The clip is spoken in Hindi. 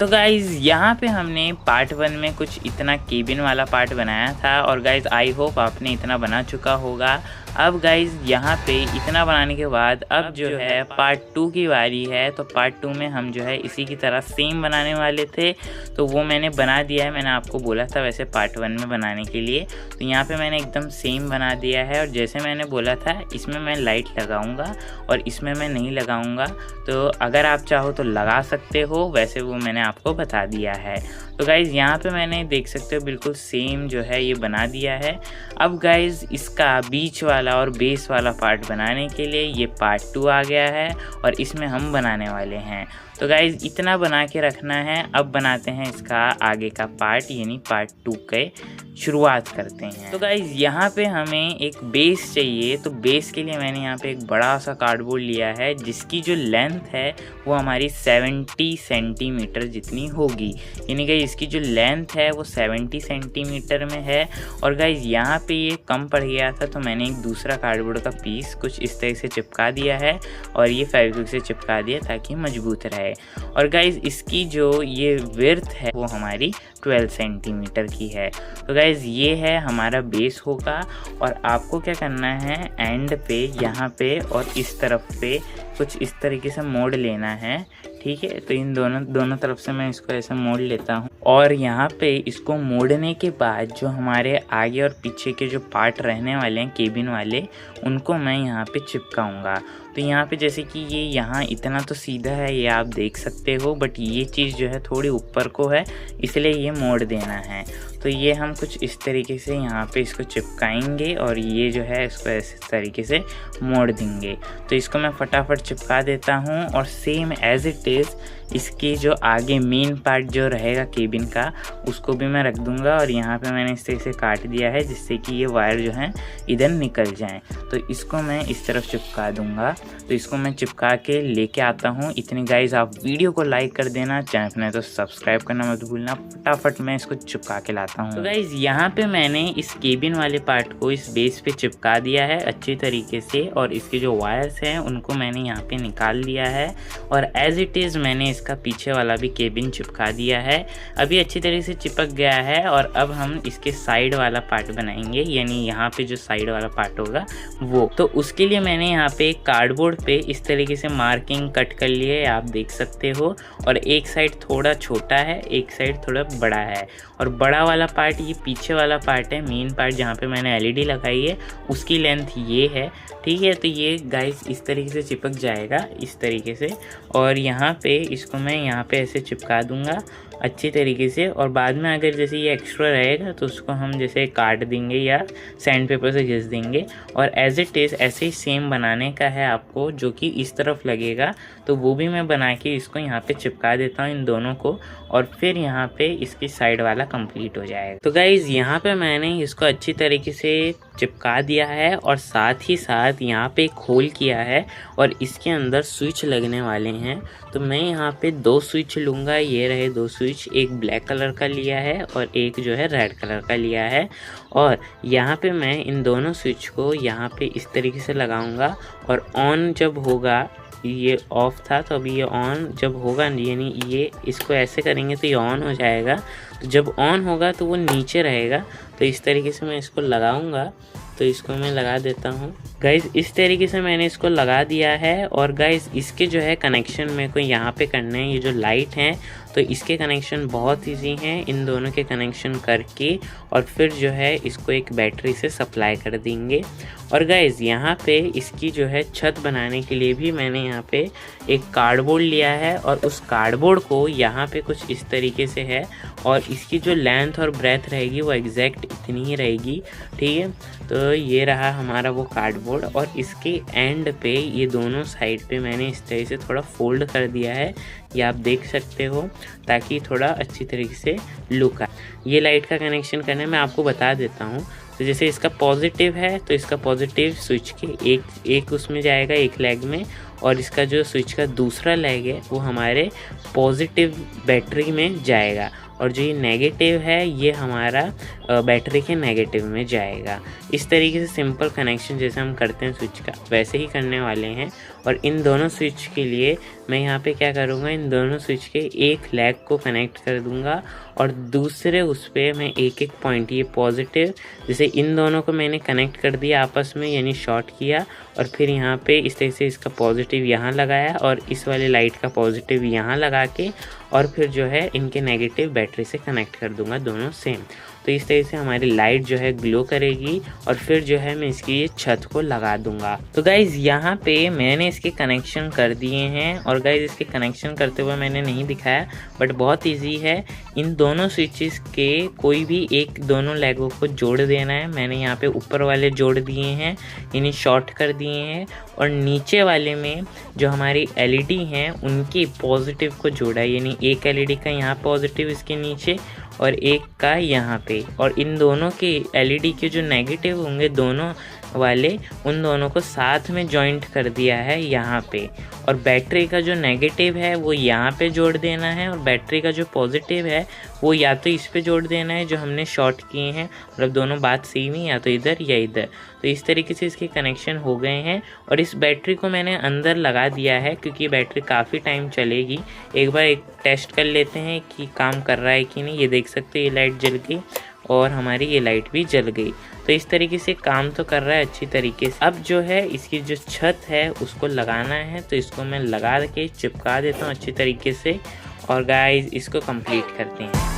तो गाइज़ यहाँ पे हमने पार्ट 1 में कुछ इतना केबिन वाला पार्ट बनाया था और गाइज़ आई होप आपने इतना बना चुका होगा। अब गाइज़ यहाँ पे इतना बनाने के बाद अब जो है पार्ट 2 की बारी है। तो पार्ट 2 में हम जो है इसी की तरह सेम बनाने वाले थे, तो वो मैंने बना दिया है। मैंने आपको बोला था वैसे पार्ट 1 में बनाने के लिए, तो यहाँ पे मैंने एकदम सेम बना दिया है। और जैसे मैंने बोला था इसमें मैं लाइट लगाऊंगा और इसमें मैं नहीं लगाऊंगा, तो अगर आप चाहो तो लगा सकते हो, वैसे वो मैंने आपको बता दिया है। तो गाइज़ यहाँ पे मैंने देख सकते हो बिल्कुल सेम जो है ये बना दिया है। अब गाइज़ इसका बीच वाला और बेस वाला पार्ट बनाने के लिए ये पार्ट 2 आ गया है और इसमें हम बनाने वाले हैं। तो गाइज़ इतना बना के रखना है। अब बनाते हैं इसका आगे का पार्ट, यानी पार्ट 2 के शुरुआत करते हैं। तो गाइज़ यहाँ पे हमें एक बेस चाहिए, तो बेस के लिए मैंने यहाँ पे एक बड़ा सा कार्डबोर्ड लिया है जिसकी जो लेंथ है वो हमारी 70 सेंटीमीटर जितनी होगी, यानी कि इसकी जो लेंथ है वो 70 सेंटीमीटर में है। और गाइज़ यहाँ पे ये कम पड़ गया था, तो मैंने एक दूसरा कार्डबोर्ड का पीस कुछ इस तरह से चिपका दिया है और ये फेविक्विक से चिपका दिया ताकि मजबूत रहे। और गाइज़ इसकी जो ये विड्थ है वो हमारी 12 सेंटीमीटर की है। तो गाइज़ ये है हमारा बेस होगा और आपको क्या करना है, एंड पे यहाँ पे और इस तरफ पे कुछ इस तरीके से मोड़ लेना है, ठीक है। तो इन दोनों तरफ से मैं इसको ऐसे मोड़ लेता हूँ और यहाँ पे इसको मोड़ने के बाद जो हमारे आगे और पीछे के जो पार्ट रहने वाले हैं केबिन वाले, उनको मैं यहाँ पे चिपकाऊंगा। तो यहाँ पे जैसे कि ये यहाँ इतना तो सीधा है, ये आप देख सकते हो, बट ये चीज़ जो है थोड़ी ऊपर को है, इसलिए ये मोड़ देना है। तो ये हम कुछ इस तरीके से यहाँ पे इसको चिपकाएंगे और ये जो है इसको इस तरीके से मोड़ देंगे। तो इसको मैं फटाफट चिपका देता हूँ और सेम एज इट इज़ इसकी जो आगे मेन पार्ट जो रहेगा केबिन का, उसको भी मैं रख दूंगा। और यहाँ पे मैंने इस तरह से काट दिया है जिससे कि ये वायर जो है इधर निकल जाएं। तो इसको मैं इस तरफ चिपका दूंगा। तो इसको मैं चिपका के लेके आता हूँ। इतनी गाइज आप वीडियो को लाइक कर देना, चैनल में तो सब्सक्राइब करना मत भूलना। फटाफट मैं इसको चिपका के लाता हूँ। तो गाइज यहाँ पे मैंने इस केबिन वाले पार्ट को इस बेस पे चिपका दिया है अच्छी तरीके से, और इसके जो वायर्स हैं उनको मैंने यहाँ पे निकाल दिया है और एज इट इज़ मैंने इसका पीछे वाला भी केबिन चिपका दिया है। अभी अच्छी तरह से चिपक गया है और अब हम इसके साइड वाला पार्ट बनाएंगे, यानी यहाँ पे जो साइड वाला पार्ट होगा वो। तो उसके लिए मैंने यहाँ पे एक कार्डबोर्ड पे इस तरीके से मार्किंग कट कर ली है, आप देख सकते हो। और एक साइड थोड़ा छोटा है, एक साइड थोड़ा बड़ा है। और बड़ा वाला पार्ट ये पीछे वाला पार्ट है, मेन पार्ट जहाँ पे मैंने एलईडी लगाई है उसकी लेंथ ये है, ठीक है। तो ये गाइस इस तरीके से चिपक जाएगा इस तरीके से, और यहाँ पे इसको मैं यहाँ पे ऐसे चिपका दूंगा अच्छी तरीके से। और बाद में अगर जैसे ये एक्स्ट्रा रहेगा तो उसको हम जैसे काट देंगे या सैंड पेपर से घिस देंगे। और एज इट इज़ ऐसे ही सेम बनाने का है आपको, जो कि इस तरफ लगेगा तो वो भी मैं बना के इसको यहाँ पे चिपका देता हूँ इन दोनों को, और फिर यहाँ पे इसकी साइड वाला कंप्लीट हो जाएगा। तो गाइज़ यहाँ पे मैंने इसको अच्छी तरीके से चिपका दिया है और साथ ही साथ यहाँ पे एक होल किया है और इसके अंदर स्विच लगने वाले हैं। तो मैं यहाँ पे 2 स्विच लूँगा, ये रहे 2 स्विच, एक ब्लैक कलर का लिया है और एक जो है रेड कलर का लिया है। और यहाँ पे मैं इन दोनों स्विच को यहाँ पे इस तरीके से लगाऊंगा और ऑन जब होगा, ये ऑफ था तो अभी ये ऑन जब होगा, यानी ये इसको ऐसे करेंगे तो ये ऑन हो जाएगा। तो जब ऑन होगा तो वो नीचे रहेगा। तो इस तरीके से मैं इसको लगाऊंगा। तो इसको मैं लगा देता हूँ गाइज़, इस तरीके से मैंने इसको लगा दिया है। और गाइज़ इसके जो है कनेक्शन मेरे को यहाँ पे करने हैं, ये जो लाइट हैं तो इसके कनेक्शन बहुत इजी हैं। इन दोनों के कनेक्शन करके और फिर जो है इसको एक बैटरी से सप्लाई कर देंगे। और गाइज़ यहाँ पे इसकी जो है छत बनाने के लिए भी मैंने यहाँ पे एक कार्डबोर्ड लिया है और उस कार्डबोर्ड को यहाँ पे कुछ इस तरीके से है और इसकी जो लेंथ और ब्रेथ रहेगी वो एग्जैक्ट इतनी ही रहेगी, ठीक है। तो ये रहा हमारा वो कार्डबोर्ड और इसके एंड पे ये दोनों साइड पे मैंने इस तरह से थोड़ा फोल्ड कर दिया है, ये आप देख सकते हो, ताकि थोड़ा अच्छी तरीके से लुक आए। ये लाइट का कनेक्शन करने मैं आपको बता देता हूँ। तो जैसे इसका पॉजिटिव है तो इसका पॉजिटिव स्विच के एक उसमें जाएगा, एक लेग में, और इसका जो स्विच का दूसरा लेग है वो हमारे पॉजिटिव बैटरी में जाएगा, और जो ये नेगेटिव है ये हमारा बैटरी के नेगेटिव में जाएगा। इस तरीके से सिंपल कनेक्शन जैसे हम करते हैं स्विच का वैसे ही करने वाले हैं। और इन दोनों स्विच के लिए मैं यहाँ पे क्या करूँगा, इन दोनों स्विच के एक लेग को कनेक्ट कर दूँगा और दूसरे उस पर मैं एक एक पॉइंट, ये पॉजिटिव, जैसे इन दोनों को मैंने कनेक्ट कर दिया आपस में, यानी शॉर्ट किया, और फिर यहाँ पे इस तरह से इसका पॉजिटिव यहाँ लगाया और इस वाले लाइट का पॉजिटिव यहाँ लगा के, और फिर जो है इनके नेगेटिव बैटरी से कनेक्ट कर दूँगा दोनों सेम। तो इस तरह से हमारी लाइट जो है ग्लो करेगी और फिर जो है मैं इसकी ये छत को लगा दूंगा। तो गाइज़ यहाँ पे मैंने इसके कनेक्शन कर दिए हैं, और गाइज़ इसके कनेक्शन करते हुए मैंने नहीं दिखाया, बट बहुत इजी है। इन दोनों स्विचेस के कोई भी एक दोनों लेगों को जोड़ देना है। मैंने यहाँ पे ऊपर वाले जोड़ दिए हैं, यानी शॉर्ट कर दिए हैं, और नीचे वाले में जो हमारी एलईडी हैं उनकी पॉजिटिव को जोड़ा है, यानी एक एलईडी का यहाँ पॉजिटिव इसके नीचे और एक का यहाँ पे, और इन दोनों के एलईडी के जो नेगेटिव होंगे दोनों वाले, उन दोनों को साथ में जॉइंट कर दिया है यहाँ पे, और बैटरी का जो नेगेटिव है वो यहाँ पे जोड़ देना है, और बैटरी का जो पॉजिटिव है वो या तो इस पे जोड़ देना है जो हमने शॉर्ट किए हैं, मतलब दोनों बात सेम ही, या तो इधर या इधर। तो इस तरीके से इसके कनेक्शन हो गए हैं, और इस बैटरी को मैंने अंदर लगा दिया है क्योंकि बैटरी काफ़ी टाइम चलेगी। एक बार एक टेस्ट कर लेते हैं कि काम कर रहा है कि नहीं। ये देख सकते हो, ये लाइट जल गई और हमारी ये लाइट भी जल गई। तो इस तरीके से काम तो कर रहा है अच्छी तरीके से। अब जो है इसकी जो छत है उसको लगाना है, तो इसको मैं लगा के चिपका देता हूँ अच्छी तरीके से, और गाइस इसको कंप्लीट करते हैं।